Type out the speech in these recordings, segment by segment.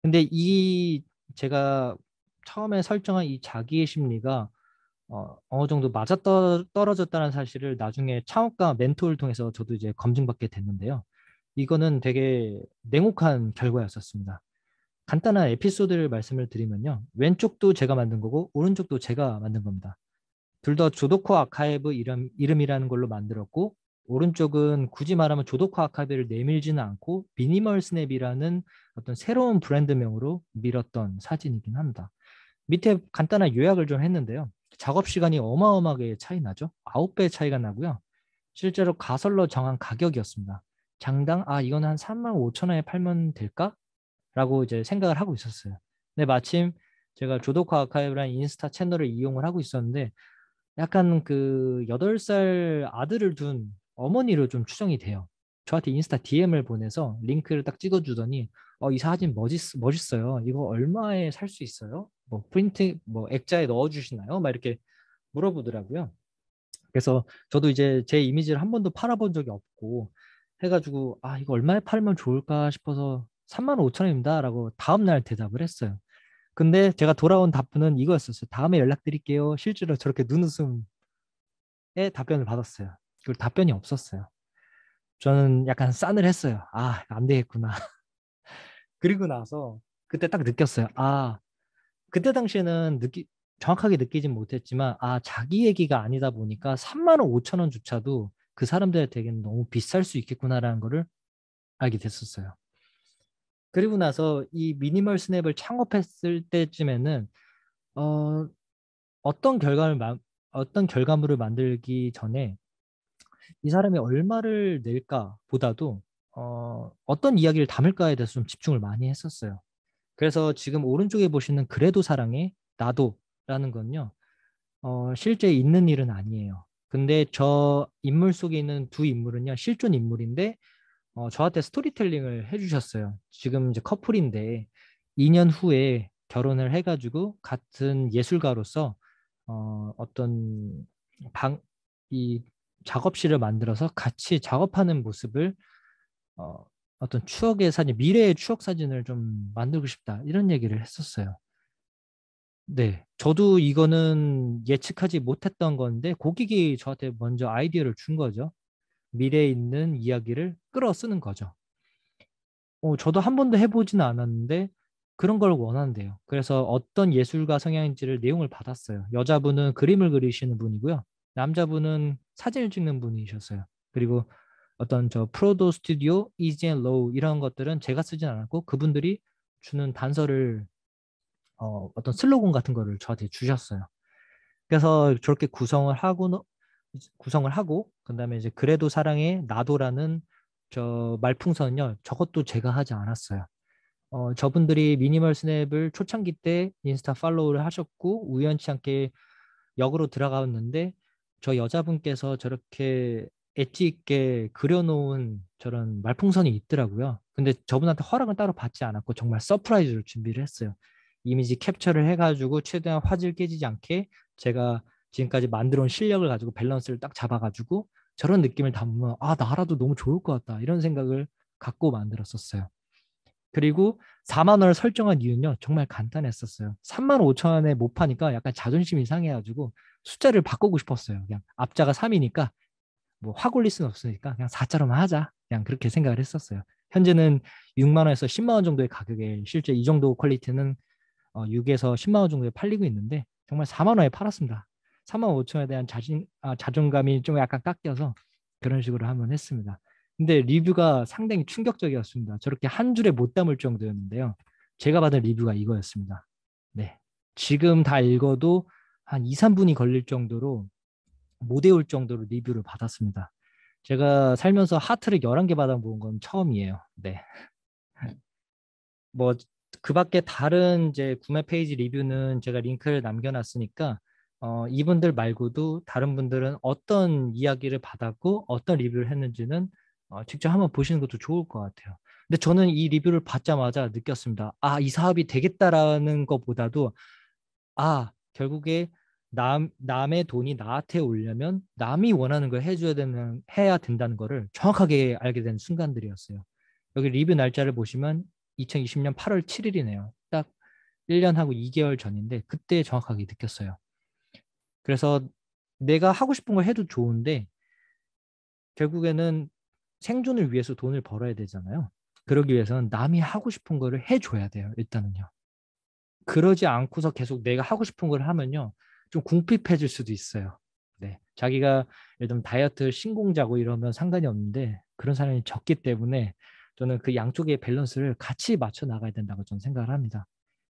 근데 이 제가 처음에 설정한 이 자기의 심리가 어느 정도 떨어졌다는 사실을 나중에 창업가 멘토를 통해서 저도 이제 검증받게 됐는데요. 이거는 되게 냉혹한 결과였었습니다. 간단한 에피소드를 말씀을 드리면요. 왼쪽도 제가 만든 거고 오른쪽도 제가 만든 겁니다. 둘 다 조도코 아카이브 이름이라는 걸로 만들었고 오른쪽은 굳이 말하면 조도코 아카이브를 내밀지는 않고 미니멀 스냅이라는 어떤 새로운 브랜드명으로 밀었던 사진이긴 합니다. 밑에 간단한 요약을 좀 했는데요. 작업 시간이 어마어마하게 차이 나죠. 9배 차이가 나고요. 실제로 가설로 정한 가격이었습니다. 장당 이건 한 3만 5천 원에 팔면 될까? 라고 이제 생각을 하고 있었어요. 근데 마침 제가 조도코 아카이브라는 인스타 채널을 이용을 하고 있었는데 약간 그 8살 아들을 둔 어머니로 좀 추정이 돼요. 저한테 인스타 DM을 보내서 링크를 딱 찍어주더니 이 사진 멋있어요. 이거 얼마에 살 수 있어요? 뭐 프린트 뭐 액자에 넣어주시나요? 막 이렇게 물어보더라고요. 그래서 저도 이제 제 이미지를 한 번도 팔아본 적이 없고 해가지고 이거 얼마에 팔면 좋을까 싶어서 3만 5천 원입니다 라고 다음날 대답을 했어요. 근데 제가 돌아온 답변은 이거였었어요. 다음에 연락드릴게요. 실제로 저렇게 눈웃음에 답변을 받았어요. 그리고 답변이 없었어요. 저는 약간 싸늘했어요. 안 되겠구나. 그리고 나서 그때 딱 느꼈어요. 그때 당시에는 정확하게 느끼진 못했지만, 자기 얘기가 아니다 보니까 3만 5천 원조차도 그 사람들한테는 너무 비쌀 수 있겠구나라는 거를 알게 됐었어요. 그리고 나서 이 미니멀 스냅을 창업했을 때쯤에는, 어, 어떤 어떤 결과물을 만들기 전에 이 사람이 얼마를 낼까 보다도, 어떤 이야기를 담을까에 대해서 좀 집중을 많이 했었어요. 그래서 지금 오른쪽에 보시는 그래도 사랑해, 나도라는 건요. 실제 있는 일은 아니에요. 근데 저 인물 속에 있는 두 인물은요, 실존 인물인데, 저한테 스토리텔링을 해주셨어요. 지금 이제 커플인데, 2년 후에 결혼을 해가지고, 같은 예술가로서, 어떤 이 작업실을 만들어서 같이 작업하는 모습을, 어, 어떤 추억의 사진, 미래의 추억 사진을 좀 만들고 싶다. 이런 얘기를 했었어요. 네, 저도 이거는 예측하지 못했던 건데 고객이 저한테 먼저 아이디어를 준 거죠. 미래에 있는 이야기를 끌어 쓰는 거죠. 저도 한 번도 해보지는 않았는데 그런 걸 원한대요. 그래서 어떤 예술가 성향인지를 내용을 받았어요. 여자분은 그림을 그리시는 분이고요. 남자분은 사진을 찍는 분이셨어요. 그리고 어떤 저 프로도 스튜디오, 이지 앤 로우 이런 것들은 제가 쓰진 않았고 그분들이 주는 단서를 어떤 슬로건 같은 거를 저한테 주셨어요. 그래서 저렇게 구성을 하고 그다음에 이제 그래도 사랑해 나도라는 저 말풍선요. 저것도 제가 하지 않았어요. 저분들이 미니멀 스냅을 초창기 때 인스타 팔로우를 하셨고 우연치 않게 역으로 들어갔는데 저 여자분께서 저렇게 엣지 있게 그려놓은 저런 말풍선이 있더라고요. 근데 저분한테 허락은 따로 받지 않았고 정말 서프라이즈를 준비를 했어요. 이미지 캡처를 해가지고 최대한 화질 깨지지 않게 제가 지금까지 만들어온 실력을 가지고 밸런스를 딱 잡아가지고 저런 느낌을 담으면 나라도 너무 좋을 것 같다 이런 생각을 갖고 만들었었어요. 그리고 4만 원을 설정한 이유는요, 정말 간단했었어요. 3만 5천 원에 못 파니까 약간 자존심이 상해가지고 숫자를 바꾸고 싶었어요. 그냥 앞자가 3이니까 뭐 확 올릴 수는 없으니까 그냥 4자로만 하자. 그냥 그렇게 생각을 했었어요. 현재는 6만 원에서 10만 원 정도의 가격에 실제 이 정도 퀄리티는 6에서 10만 원 정도에 팔리고 있는데 정말 4만 원에 팔았습니다. 4만 5천 원에 대한 자존감이 좀 약간 깎여서 그런 식으로 한번 했습니다. 근데 리뷰가 상당히 충격적이었습니다. 저렇게 한 줄에 못 담을 정도였는데요. 제가 받은 리뷰가 이거였습니다. 네. 지금 다 읽어도 한 2, 3분이 걸릴 정도로 못 외울 정도로 리뷰를 받았습니다. 제가 살면서 하트를 11개 받아본 건 처음이에요. 네. 뭐, 그 밖에 다른 이제 구매 페이지 리뷰는 제가 링크를 남겨놨으니까, 이분들 말고도 다른 분들은 어떤 이야기를 받았고, 어떤 리뷰를 했는지는 직접 한번 보시는 것도 좋을 것 같아요. 근데 저는 이 리뷰를 받자마자 느꼈습니다. 이 사업이 되겠다라는 것보다도, 결국에 남의 돈이 나한테 오려면 남이 원하는 걸 해야 된다는 거를 정확하게 알게 된 순간들이었어요. 여기 리뷰 날짜를 보시면 2020년 8월 7일이네요. 딱 1년하고 2개월 전인데 그때 정확하게 느꼈어요. 그래서 내가 하고 싶은 걸 해도 좋은데 결국에는 생존을 위해서 돈을 벌어야 되잖아요. 그러기 위해서는 남이 하고 싶은 거를 해줘야 돼요. 일단은요. 그러지 않고서 계속 내가 하고 싶은 걸 하면요. 좀 궁핍해질 수도 있어요. 네. 자기가 예를 들면 다이어트 신공자고 이러면 상관이 없는데 그런 사람이 적기 때문에 저는 그 양쪽의 밸런스를 같이 맞춰 나가야 된다고 저는 생각을 합니다.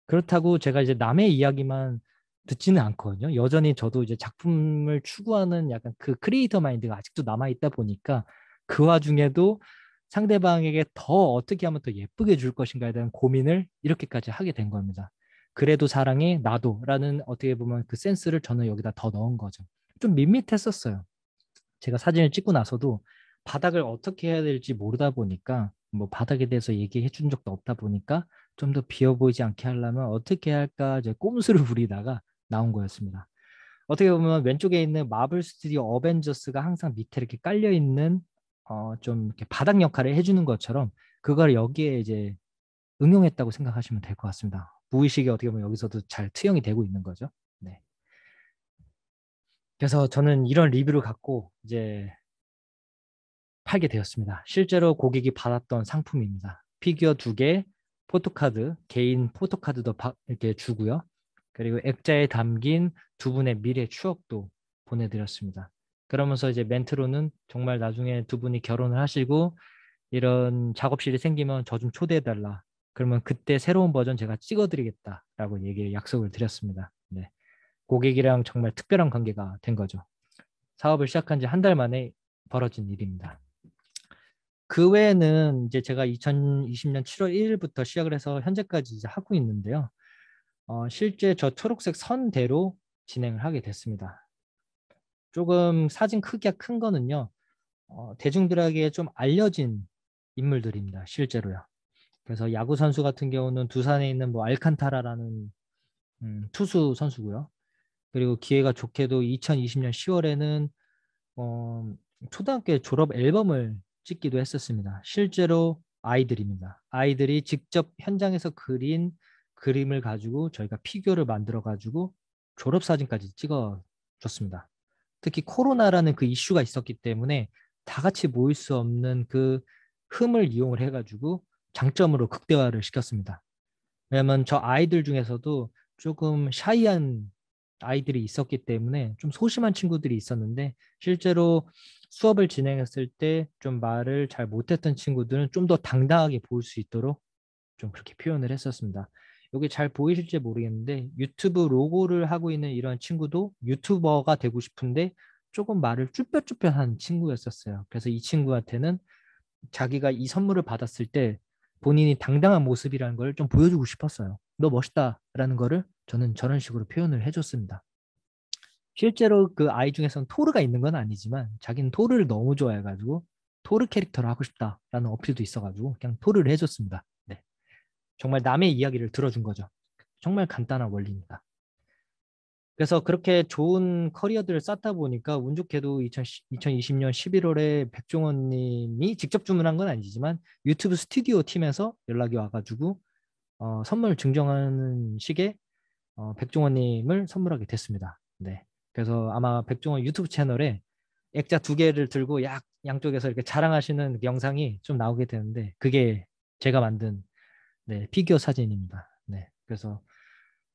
그렇다고 제가 이제 남의 이야기만 듣지는 않거든요. 여전히 저도 이제 작품을 추구하는 약간 그 크리에이터 마인드가 아직도 남아있다 보니까 그 와중에도 상대방에게 더 어떻게 하면 더 예쁘게 줄 것인가에 대한 고민을 이렇게까지 하게 된 겁니다. 그래도 사랑해 나도라는 어떻게 보면 그 센스를 저는 여기다 더 넣은 거죠. 좀 밋밋했었어요. 제가 사진을 찍고 나서도 바닥을 어떻게 해야 될지 모르다 보니까 뭐 바닥에 대해서 얘기해 준 적도 없다 보니까 좀 더 비어 보이지 않게 하려면 어떻게 할까 이제 꼼수를 부리다가 나온 거였습니다. 어떻게 보면 왼쪽에 있는 마블 스튜디오 어벤져스가 항상 밑에 이렇게 깔려 있는 좀 이렇게 바닥 역할을 해주는 것처럼 그걸 여기에 이제 응용했다고 생각하시면 될 것 같습니다. 무의식이 어떻게 보면 여기서도 잘 투영이 되고 있는 거죠. 네. 그래서 저는 이런 리뷰를 갖고 이제 팔게 되었습니다. 실제로 고객이 받았던 상품입니다. 피규어 2개, 포토카드, 개인 포토카드도 이렇게 주고요. 그리고 액자에 담긴 두 분의 미래 추억도 보내드렸습니다. 그러면서 이제 멘트로는 정말 나중에 두 분이 결혼을 하시고 이런 작업실이 생기면 저 좀 초대해달라. 그러면 그때 새로운 버전 제가 찍어드리겠다라고 약속을 드렸습니다. 네. 고객이랑 정말 특별한 관계가 된 거죠. 사업을 시작한 지 한 달 만에 벌어진 일입니다. 그 외에는 이제 제가 2020년 7월 1일부터 시작을 해서 현재까지 이제 하고 있는데요. 실제 저 초록색 선대로 진행을 하게 됐습니다. 조금 사진 크기가 큰 거는요. 대중들에게 좀 알려진 인물들입니다. 실제로요. 그래서 야구 선수 같은 경우는 두산에 있는 뭐 알칸타라라는 투수 선수고요. 그리고 기회가 좋게도 2020년 10월에는 초등학교 졸업 앨범을 찍기도 했었습니다. 실제로 아이들입니다. 아이들이 직접 현장에서 그린 그림을 가지고 저희가 피규어를 만들어 가지고 졸업 사진까지 찍어 줬습니다. 특히 코로나라는 그 이슈가 있었기 때문에 다 같이 모일 수 없는 그 흠을 이용을 해가지고 장점으로 극대화를 시켰습니다. 왜냐면 저 아이들 중에서도 조금 샤이한 아이들이 있었기 때문에 좀 소심한 친구들이 있었는데 실제로 수업을 진행했을 때 좀 말을 잘 못했던 친구들은 좀 더 당당하게 보일 수 있도록 좀 그렇게 표현을 했었습니다. 여기 잘 보이실지 모르겠는데 유튜브 로고를 하고 있는 이런 친구도 유튜버가 되고 싶은데 조금 말을 쭈뼛쭈뼛한 친구였었어요. 그래서 이 친구한테는 자기가 이 선물을 받았을 때 본인이 당당한 모습이라는 걸 좀 보여주고 싶었어요. 너 멋있다라는 거를 저는 저런 식으로 표현을 해줬습니다. 실제로 그 아이 중에서는 토르가 있는 건 아니지만 자기는 토르를 너무 좋아해가지고 토르 캐릭터를 하고 싶다라는 어필도 있어가지고 그냥 토르를 해줬습니다. 네. 정말 남의 이야기를 들어준 거죠. 정말 간단한 원리입니다. 그래서 그렇게 좋은 커리어들을 쌓다 보니까 운 좋게도 2020년 11월에 백종원 님이 직접 주문한 건 아니지만 유튜브 스튜디오 팀에서 연락이 와가지고 선물 증정하는 식의 백종원 님을 선물하게 됐습니다. 네. 그래서 아마 백종원 유튜브 채널에 액자 2개를 들고 양쪽에서 이렇게 자랑하시는 영상이 좀 나오게 되는데 그게 제가 만든 네, 피규어 사진입니다. 네. 그래서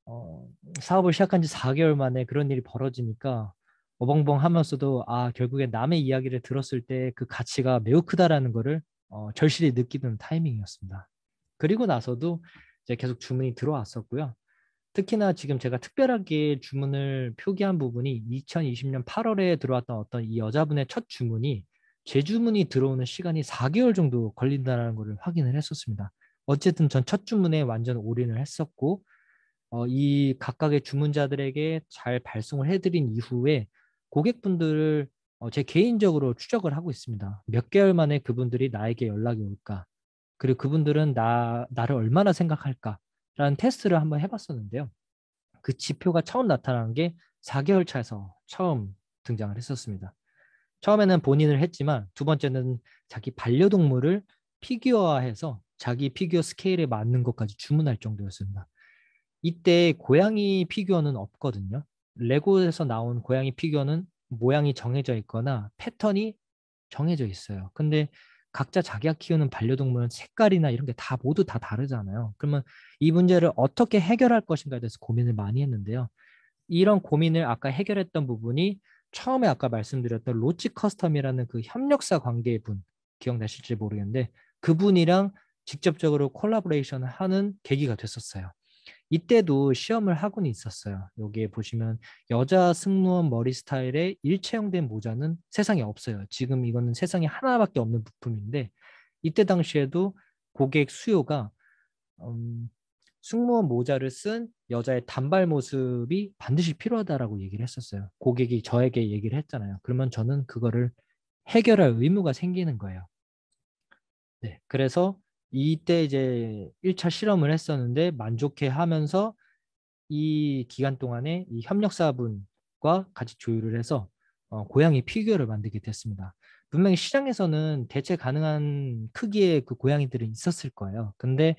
어, 사업을 시작한 지 4개월 만에 그런 일이 벌어지니까 어벙벙 하면서도 결국에 남의 이야기를 들었을 때 그 가치가 매우 크다라는 거를 절실히 느끼는 타이밍이었습니다. 그리고 나서도 이제 계속 주문이 들어왔었고요. 특히나 지금 제가 특별하게 주문을 표기한 부분이 2020년 8월에 들어왔던 어떤 이 여자분의 첫 주문이 재주문이 들어오는 시간이 4개월 정도 걸린다는 것을 확인을 했었습니다. 어쨌든 전 첫 주문에 완전 올인을 했었고 이 각각의 주문자들에게 잘 발송을 해드린 이후에 고객분들을 제 개인적으로 추적을 하고 있습니다. 몇 개월 만에 그분들이 나에게 연락이 올까? 그리고 그분들은 나를 얼마나 생각할까라는 테스트를 한번 해봤었는데요. 그 지표가 처음 나타난 게 4개월 차에서 처음 등장을 했었습니다. 처음에는 본인을 했지만 두 번째는 자기 반려동물을 피규어화해서 자기 피규어 스케일에 맞는 것까지 주문할 정도였습니다. 이때 고양이 피규어는 없거든요. 레고에서 나온 고양이 피규어는 모양이 정해져 있거나 패턴이 정해져 있어요. 근데 각자 자기가 키우는 반려동물은 색깔이나 이런 게 다 모두 다 다르잖아요. 그러면 이 문제를 어떻게 해결할 것인가에 대해서 고민을 많이 했는데요. 이런 고민을 아까 해결했던 부분이 처음에 아까 말씀드렸던 로치 커스텀이라는 그 협력사 관계의 분 기억나실지 모르겠는데 그분이랑 직접적으로 콜라보레이션을 하는 계기가 됐었어요. 이때도 시험을 하고는 있었어요. 여기에 보시면 여자 승무원 머리 스타일의 일체형된 모자는 세상에 없어요. 지금 이거는 세상에 하나밖에 없는 부품인데 이때 당시에도 고객 수요가 승무원 모자를 쓴 여자의 단발 모습이 반드시 필요하다라고 얘기를 했었어요. 고객이 저에게 얘기를 했잖아요. 그러면 저는 그거를 해결할 의무가 생기는 거예요. 네, 그래서 이때 이제 1차 실험을 했었는데 만족해 하면서 이 기간 동안에 이 협력사분과 같이 조율을 해서 고양이 피규어를 만들게 됐습니다. 분명히 시장에서는 대체 가능한 크기의 그 고양이들은 있었을 거예요. 근데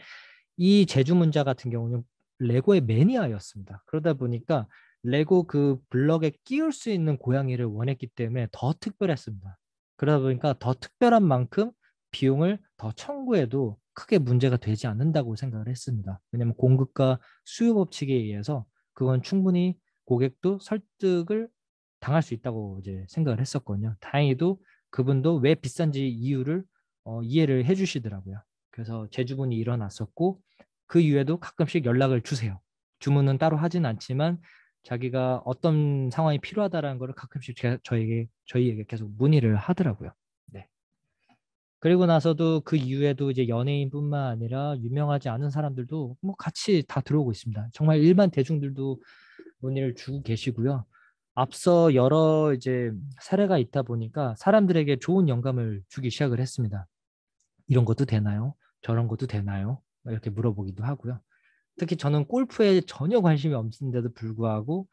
이 제주문자 같은 경우는 레고의 매니아였습니다. 그러다 보니까 레고 그 블럭에 끼울 수 있는 고양이를 원했기 때문에 더 특별했습니다. 그러다 보니까 더 특별한 만큼 비용을 더 청구해도 크게 문제가 되지 않는다고 생각을 했습니다. 왜냐하면 공급과 수요 법칙에 의해서 그건 충분히 고객도 설득을 당할 수 있다고 이제 생각을 했었거든요. 다행히도 그분도 왜 비싼지 이유를 이해를 해주시더라고요. 그래서 재주문이 일어났었고 그 이후에도 가끔씩 연락을 주세요. 주문은 따로 하진 않지만 자기가 어떤 상황이 필요하다라는 걸 가끔씩 저희에게 계속 문의를 하더라고요. 네. 그리고 나서도 그 이후에도 이제 연예인뿐만 아니라 유명하지 않은 사람들도 뭐 같이 다 들어오고 있습니다. 정말 일반 대중들도 문의를 주고 계시고요. 앞서 여러 이제 사례가 있다 보니까 사람들에게 좋은 영감을 주기 시작을 했습니다. 이런 것도 되나요? 저런 것도 되나요? 이렇게 물어보기도 하고요. 특히 저는 골프에 전혀 관심이 없는데도 불구하고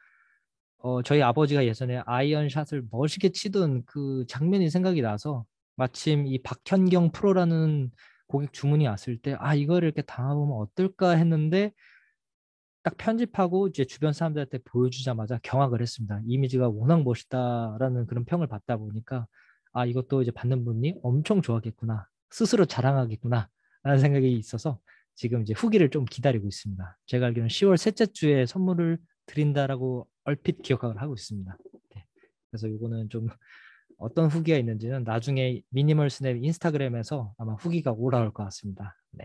저희 아버지가 예전에 아이언샷을 멋있게 치던 그 장면이 생각이 나서 마침 이 박현경 프로라는 고객 주문이 왔을 때 이거를 이렇게 당해보면 어떨까 했는데 딱 편집하고 이제 주변 사람들한테 보여주자마자 경악을 했습니다. 이미지가 워낙 멋있다라는 그런 평을 받다 보니까 이것도 이제 받는 분이 엄청 좋아하겠구나. 스스로 자랑하겠구나. 라는 생각이 있어서 지금 이제 후기를 좀 기다리고 있습니다. 제가 알기로는 10월 셋째 주에 선물을 드린다라고 얼핏 기억을 하고 있습니다. 네. 그래서 이거는 좀 어떤 후기가 있는지는 나중에 미니멀 스냅 인스타그램에서 아마 후기가 올라올 것 같습니다. 네.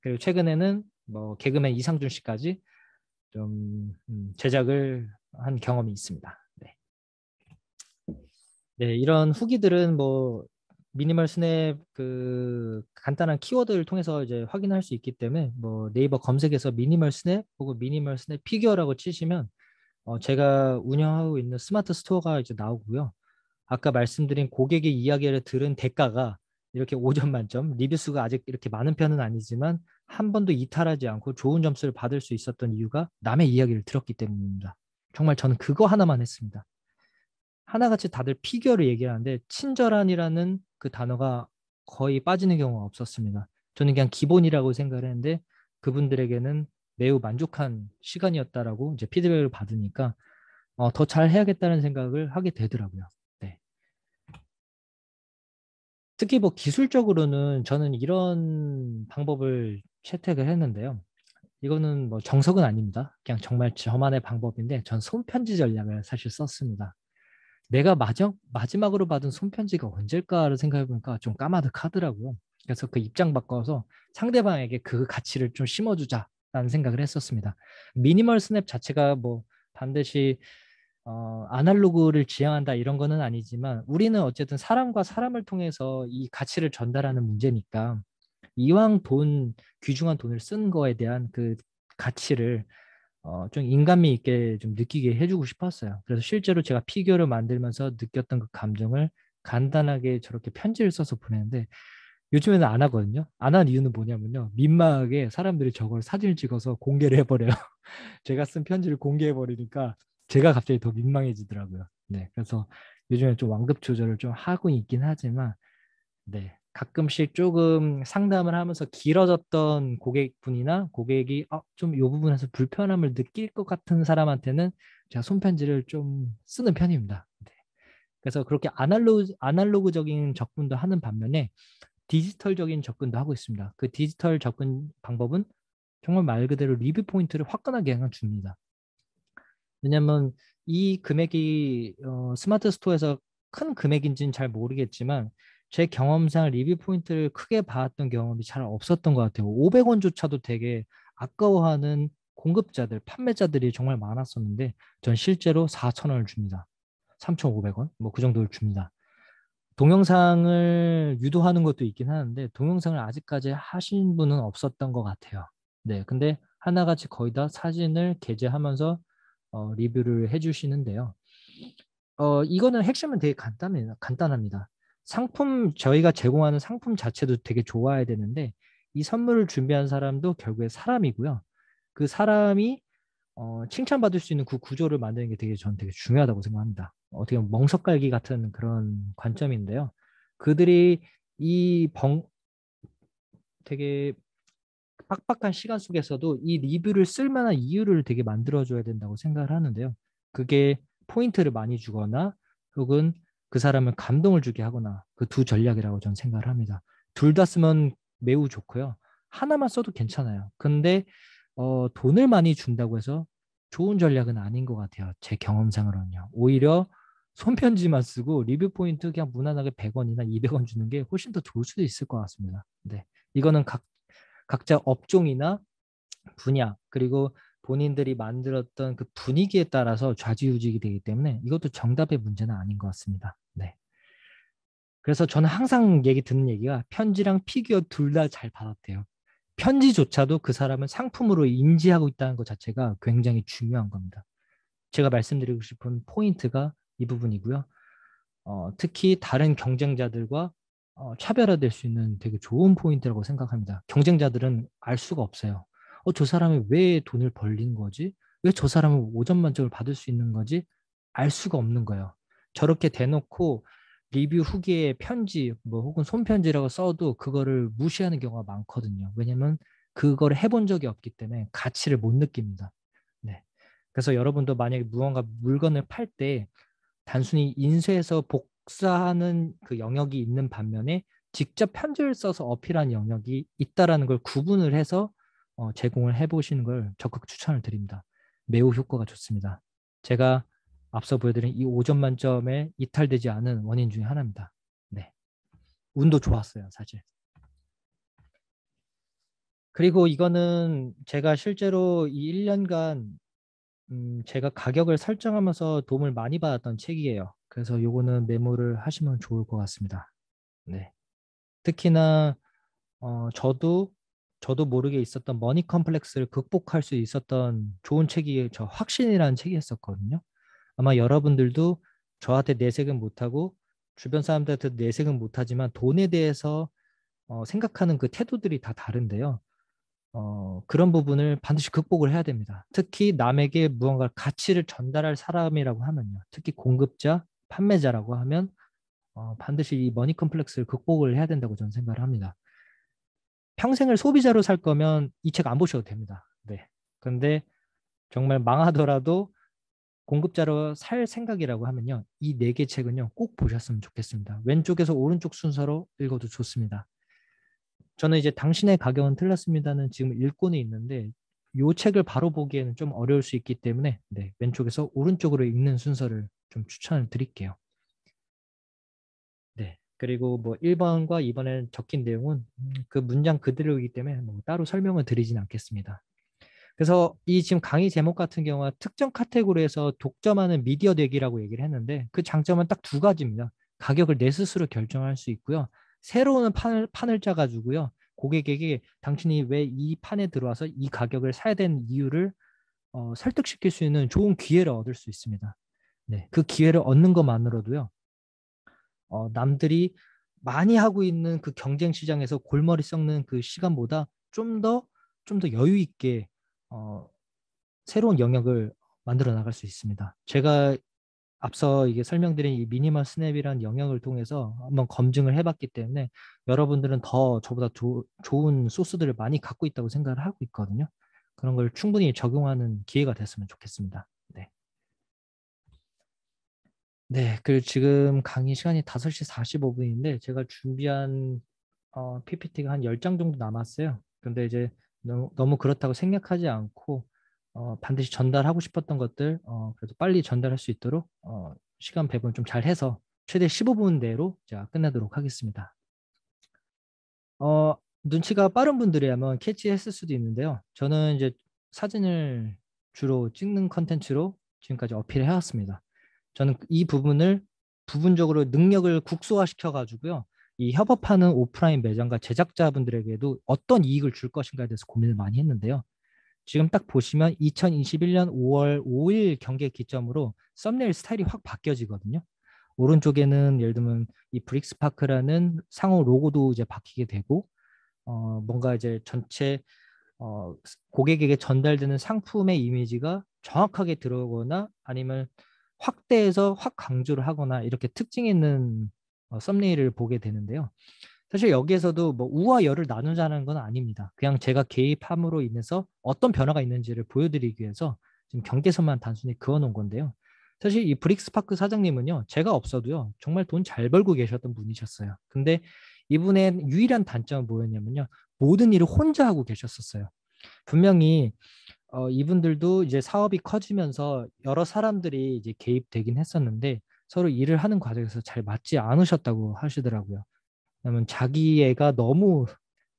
그리고 최근에는 뭐 개그맨 이상준 씨까지 좀 제작을 한 경험이 있습니다. 네. 네, 이런 후기들은 뭐 미니멀 스냅 그 간단한 키워드를 통해서 이제 확인할 수 있기 때문에 뭐 네이버 검색에서 미니멀 스냅 혹은 미니멀 스냅 피규어라고 치시면 제가 운영하고 있는 스마트 스토어가 이제 나오고요. 아까 말씀드린 고객의 이야기를 들은 대가가 이렇게 5점 만점, 리뷰 수가 아직 이렇게 많은 편은 아니지만 한 번도 이탈하지 않고 좋은 점수를 받을 수 있었던 이유가 남의 이야기를 들었기 때문입니다. 정말 저는 그거 하나만 했습니다. 하나같이 다들 피규어를 얘기하는데 친절한이라는 그 단어가 거의 빠지는 경우가 없었습니다. 저는 그냥 기본이라고 생각을 했는데 그분들에게는 매우 만족한 시간이었다라고 이제 피드백을 받으니까 더 잘 해야겠다는 생각을 하게 되더라고요. 네. 특히 뭐 기술적으로는 저는 이런 방법을 채택을 했는데요. 이거는 뭐 정석은 아닙니다. 그냥 정말 저만의 방법인데 전 손편지 전략을 사실 썼습니다. 내가 마지막으로 받은 손편지가 언제일까를 생각해 보니까 좀 까마득하더라고요. 그래서 그 입장 바꿔서 상대방에게 그 가치를 좀 심어주자라는 생각을 했었습니다. 미니멀 스냅 자체가 뭐 반드시 아날로그를 지향한다 이런 거는 아니지만 우리는 어쨌든 사람과 사람을 통해서 이 가치를 전달하는 문제니까 이왕 귀중한 돈을 쓴 거에 대한 그 가치를 좀 인간미 있게 좀 느끼게 해주고 싶었어요. 그래서 실제로 제가 피규어를 만들면서 느꼈던 그 감정을 간단하게 저렇게 편지를 써서 보내는데 요즘에는 안 하거든요. 안 한 이유는 뭐냐면요. 민망하게 사람들이 저걸 사진을 찍어서 공개를 해버려요. 제가 쓴 편지를 공개해버리니까 제가 갑자기 더 민망해지더라고요. 네, 그래서 요즘에 좀 완급 조절을 좀 하고 있긴 하지만 네, 가끔씩 조금 상담을 하면서 길어졌던 고객분이나 고객이 좀 이 부분에서 불편함을 느낄 것 같은 사람한테는 제가 손편지를 좀 쓰는 편입니다. 네. 그래서 그렇게 아날로그적인 접근도 하는 반면에 디지털적인 접근도 하고 있습니다. 그 디지털 접근 방법은 정말 말 그대로 리뷰 포인트를 화끈하게 그냥 줍니다. 왜냐면 이 금액이 스마트 스토어에서 큰 금액인지는 잘 모르겠지만 제 경험상 리뷰 포인트를 크게 받았던 경험이 잘 없었던 것 같아요. 500원조차도 되게 아까워하는 공급자들, 판매자들이 정말 많았었는데 전 실제로 4,000원을 줍니다. 3,500원? 뭐 그 정도를 줍니다. 동영상을 유도하는 것도 있긴 하는데 동영상을 아직까지 하신 분은 없었던 것 같아요. 네, 근데 하나같이 거의 다 사진을 게재하면서 리뷰를 해주시는데요. 이거는 핵심은 되게 간단합니다. 저희가 제공하는 상품 자체도 되게 좋아야 되는데, 이 선물을 준비한 사람도 결국에 사람이고요. 그 사람이 칭찬받을 수 있는 그 구조를 만드는 게 저는 되게 중요하다고 생각합니다. 어떻게 보면 멍석깔기 같은 그런 관점인데요. 그들이 되게 빡빡한 시간 속에서도 이 리뷰를 쓸 만한 이유를 되게 만들어줘야 된다고 생각을 하는데요. 그게 포인트를 많이 주거나 혹은 그 사람을 감동을 주게 하거나 그 두 전략이라고 저는 생각을 합니다. 둘 다 쓰면 매우 좋고요. 하나만 써도 괜찮아요. 근데 돈을 많이 준다고 해서 좋은 전략은 아닌 것 같아요. 제 경험상으로는요. 오히려 손편지만 쓰고 리뷰 포인트 그냥 무난하게 100원이나 200원 주는 게 훨씬 더 좋을 수도 있을 것 같습니다. 네. 이거는 각자 업종이나 분야 그리고 본인들이 만들었던 그 분위기에 따라서 좌지우지가 되기 때문에 이것도 정답의 문제는 아닌 것 같습니다. 네. 그래서 저는 항상 얘기 듣는 얘기가 편지랑 피규어 둘 다 잘 받았대요. 편지조차도 그 사람을 상품으로 인지하고 있다는 것 자체가 굉장히 중요한 겁니다. 제가 말씀드리고 싶은 포인트가 이 부분이고요. 특히 다른 경쟁자들과 차별화될 수 있는 되게 좋은 포인트라고 생각합니다. 경쟁자들은 알 수가 없어요. 저 사람이 왜 돈을 벌린 거지? 왜 저 사람은 5점 만점을 받을 수 있는 거지? 알 수가 없는 거예요. 저렇게 대놓고 리뷰 후기에 편지, 뭐 혹은 손편지라고 써도 그거를 무시하는 경우가 많거든요. 왜냐면 그걸 해본 적이 없기 때문에 가치를 못 느낍니다. 네. 그래서 여러분도 만약에 무언가 물건을 팔 때 단순히 인쇄해서 복사하는 그 영역이 있는 반면에 직접 편지를 써서 어필한 영역이 있다라는 걸 구분을 해서 제공을 해보시는 걸 적극 추천을 드립니다. 매우 효과가 좋습니다. 제가 앞서 보여드린 이 5점 만점에 이탈되지 않은 원인 중에 하나입니다. 네. 운도 좋았어요, 사실. 그리고 이거는 제가 실제로 이 1년간 제가 가격을 설정하면서 도움을 많이 받았던 책이에요. 그래서 요거는 메모를 하시면 좋을 것 같습니다. 네. 특히나 저도 모르게 있었던 머니 컴플렉스를 극복할 수 있었던 좋은 책이 저 확신이라는 책이었었거든요. 아마 여러분들도 저한테 내색은 못하고 주변 사람들한테 내색은 못하지만 돈에 대해서 생각하는 그 태도들이 다 다른데요. 그런 부분을 반드시 극복을 해야 됩니다. 특히 남에게 무언가 가치를 전달할 사람이라고 하면요. 특히 공급자, 판매자라고 하면 반드시 이 머니 컴플렉스를 극복을 해야 된다고 저는 생각을 합니다. 평생을 소비자로 살 거면 이 책 안 보셔도 됩니다. 네. 근데 정말 망하더라도 공급자로 살 생각이라고 하면요. 이 네 개 책은요. 꼭 보셨으면 좋겠습니다. 왼쪽에서 오른쪽 순서로 읽어도 좋습니다. 저는 이제 당신의 가격은 틀렸습니다는 지금 읽고는 있는데 이 책을 바로 보기에는 좀 어려울 수 있기 때문에 네, 왼쪽에서 오른쪽으로 읽는 순서를 좀 추천을 드릴게요. 네. 그리고 뭐 1번과 2번에 적힌 내용은 그 문장 그대로이기 때문에 뭐 따로 설명을 드리진 않겠습니다. 그래서 이 지금 강의 제목 같은 경우는 특정 카테고리에서 독점하는 미디어 내기라고 얘기를 했는데 그 장점은 딱 두 가지입니다. 가격을 내 스스로 결정할 수 있고요. 새로운 판을 짜가지고요. 고객에게 당신이 왜 이 판에 들어와서 이 가격을 사야 되는 이유를 설득시킬 수 있는 좋은 기회를 얻을 수 있습니다. 네, 그 기회를 얻는 것만으로도요. 남들이 많이 하고 있는 그 경쟁 시장에서 골머리 썩는 그 시간보다 좀 더 여유 있게 어, 새로운 영역을 만들어 나갈 수 있습니다. 제가 앞서 이게 설명드린 이 미니멀 스냅이라는 영역을 통해서 한번 검증을 해봤기 때문에 여러분들은 더 저보다 좋은 소스들을 많이 갖고 있다고 생각을 하고 있거든요. 그런 걸 충분히 적용하는 기회가 됐으면 좋겠습니다. 네. 네, 그 지금 강의 시간이 5시 45분인데 제가 준비한 PPT가 한 10장 정도 남았어요. 근데 이제 너무 그렇다고 생각하지 않고 반드시 전달하고 싶었던 것들 그래도 빨리 전달할 수 있도록 시간 배분 좀 잘 해서 최대 15분 내로 제가 끝내도록 하겠습니다. 눈치가 빠른 분들이라면 캐치했을 수도 있는데요. 저는 이제 사진을 주로 찍는 컨텐츠로 지금까지 어필을 해왔습니다. 저는 이 부분을 부분적으로 능력을 국소화시켜 가지고요. 이 협업하는 오프라인 매장과 제작자분들에게도 어떤 이익을 줄 것인가에 대해서 고민을 많이 했는데요. 지금 딱 보시면 2021년 5월 5일 경계 기점으로 썸네일 스타일이 확 바뀌어지거든요. 오른쪽에는 예를 들면 이 브릭스파크라는 상호 로고도 이제 바뀌게 되고 뭔가 이제 전체 고객에게 전달되는 상품의 이미지가 정확하게 들어오거나 아니면 확대해서 확 강조를 하거나 이렇게 특징 있는 썸네일을 보게 되는데요. 사실 여기에서도 뭐 우와 열을 나누자는 건 아닙니다. 그냥 제가 개입함으로 인해서 어떤 변화가 있는지를 보여드리기 위해서 지금 경계선만 단순히 그어놓은 건데요. 사실 이 브릭스파크 사장님은요, 제가 없어도요, 정말 돈 잘 벌고 계셨던 분이셨어요. 근데 이분의 유일한 단점은 뭐였냐면요, 모든 일을 혼자 하고 계셨었어요. 분명히 이분들도 이제 사업이 커지면서 여러 사람들이 이제 개입되긴 했었는데 서로 일을 하는 과정에서 잘 맞지 않으셨다고 하시더라고요. 왜냐면 자기애가 너무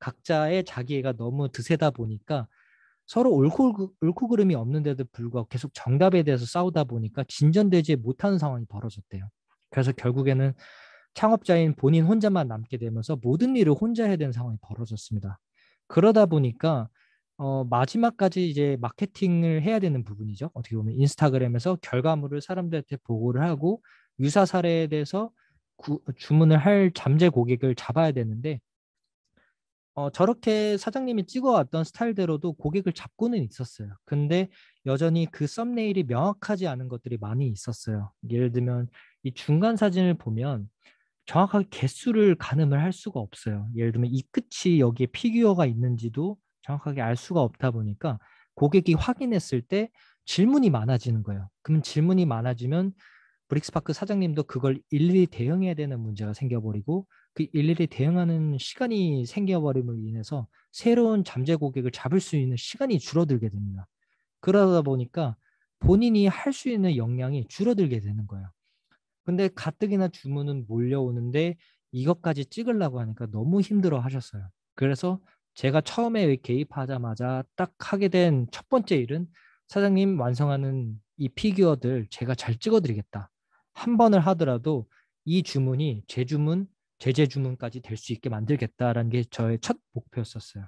각자의 자기애가 너무 드세다 보니까 서로 옳고 그름이 없는데도 불구하고 계속 정답에 대해서 싸우다 보니까 진전되지 못하는 상황이 벌어졌대요. 그래서 결국에는 창업자인 본인 혼자만 남게 되면서 모든 일을 혼자 해야 되는 상황이 벌어졌습니다. 그러다 보니까 마지막까지 이제 마케팅을 해야 되는 부분이죠. 어떻게 보면 인스타그램에서 결과물을 사람들한테 보고를 하고 유사 사례에 대해서 주문을 할 잠재 고객을 잡아야 되는데 저렇게 사장님이 찍어왔던 스타일대로도 고객을 잡고는 있었어요. 근데 여전히 그 썸네일이 명확하지 않은 것들이 많이 있었어요. 예를 들면 이 중간 사진을 보면 정확하게 개수를 가늠을 할 수가 없어요. 예를 들면 이 끝이 여기에 피규어가 있는지도 정확하게 알 수가 없다 보니까 고객이 확인했을 때 질문이 많아지는 거예요. 그러면 질문이 많아지면 브릭스파크 사장님도 그걸 일일이 대응해야 되는 문제가 생겨버리고 그 일일이 대응하는 시간이 생겨버림으로 인해서 새로운 잠재 고객을 잡을 수 있는 시간이 줄어들게 됩니다. 그러다 보니까 본인이 할 수 있는 역량이 줄어들게 되는 거예요. 근데 가뜩이나 주문은 몰려오는데 이것까지 찍으려고 하니까 너무 힘들어 하셨어요. 그래서 제가 처음에 개입하자마자 딱 하게 된 첫 번째 일은 사장님 완성하는 이 피규어들 제가 잘 찍어드리겠다. 한 번을 하더라도 이 주문이 제 주문, 제재 주문까지 될 수 있게 만들겠다라는 게 저의 첫 목표였었어요.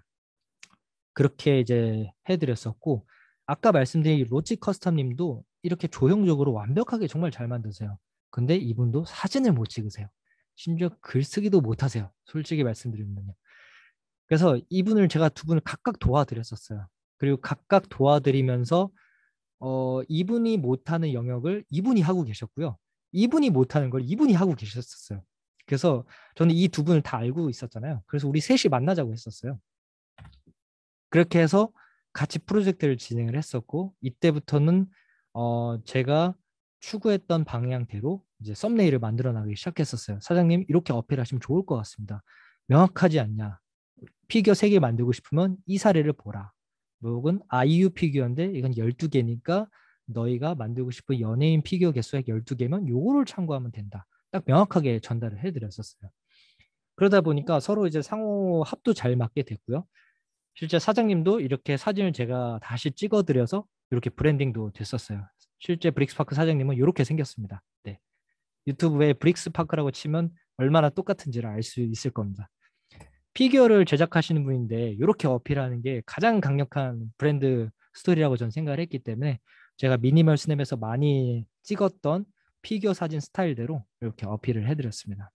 그렇게 이제 해드렸었고 아까 말씀드린 이 로치 커스텀 님도 이렇게 조형적으로 완벽하게 정말 잘 만드세요. 근데 이분도 사진을 못 찍으세요. 심지어 글쓰기도 못 하세요. 솔직히 말씀드리면요. 그래서 이분을 제가 두 분을 각각 도와드렸었어요. 그리고 각각 도와드리면서 이분이 못하는 영역을 이분이 하고 계셨고요. 이분이 못하는 걸 이분이 하고 계셨었어요. 그래서 저는 이 두 분을 다 알고 있었잖아요. 그래서 우리 셋이 만나자고 했었어요. 그렇게 해서 같이 프로젝트를 진행을 했었고 이때부터는 제가 추구했던 방향대로 이제 썸네일을 만들어 나가기 시작했었어요. 사장님 이렇게 어필하시면 좋을 것 같습니다. 명확하지 않냐? 피규어 3개 만들고 싶으면 이 사례를 보라. 혹은 아이유 피규어인데 이건 12개니까 너희가 만들고 싶은 연예인 피규어 개수가 12개면 요거를 참고하면 된다. 딱 명확하게 전달을 해드렸었어요. 그러다 보니까 서로 이제 상호 합도 잘 맞게 됐고요. 실제 사장님도 이렇게 사진을 제가 다시 찍어드려서 이렇게 브랜딩도 됐었어요. 실제 브릭스파크 사장님은 이렇게 생겼습니다. 네. 유튜브에 브릭스파크라고 치면 얼마나 똑같은지를 알 수 있을 겁니다. 피규어를 제작하시는 분인데 이렇게 어필하는 게 가장 강력한 브랜드 스토리라고 저는 생각을 했기 때문에 제가 미니멀 스냅에서 많이 찍었던 피규어 사진 스타일대로 이렇게 어필을 해드렸습니다.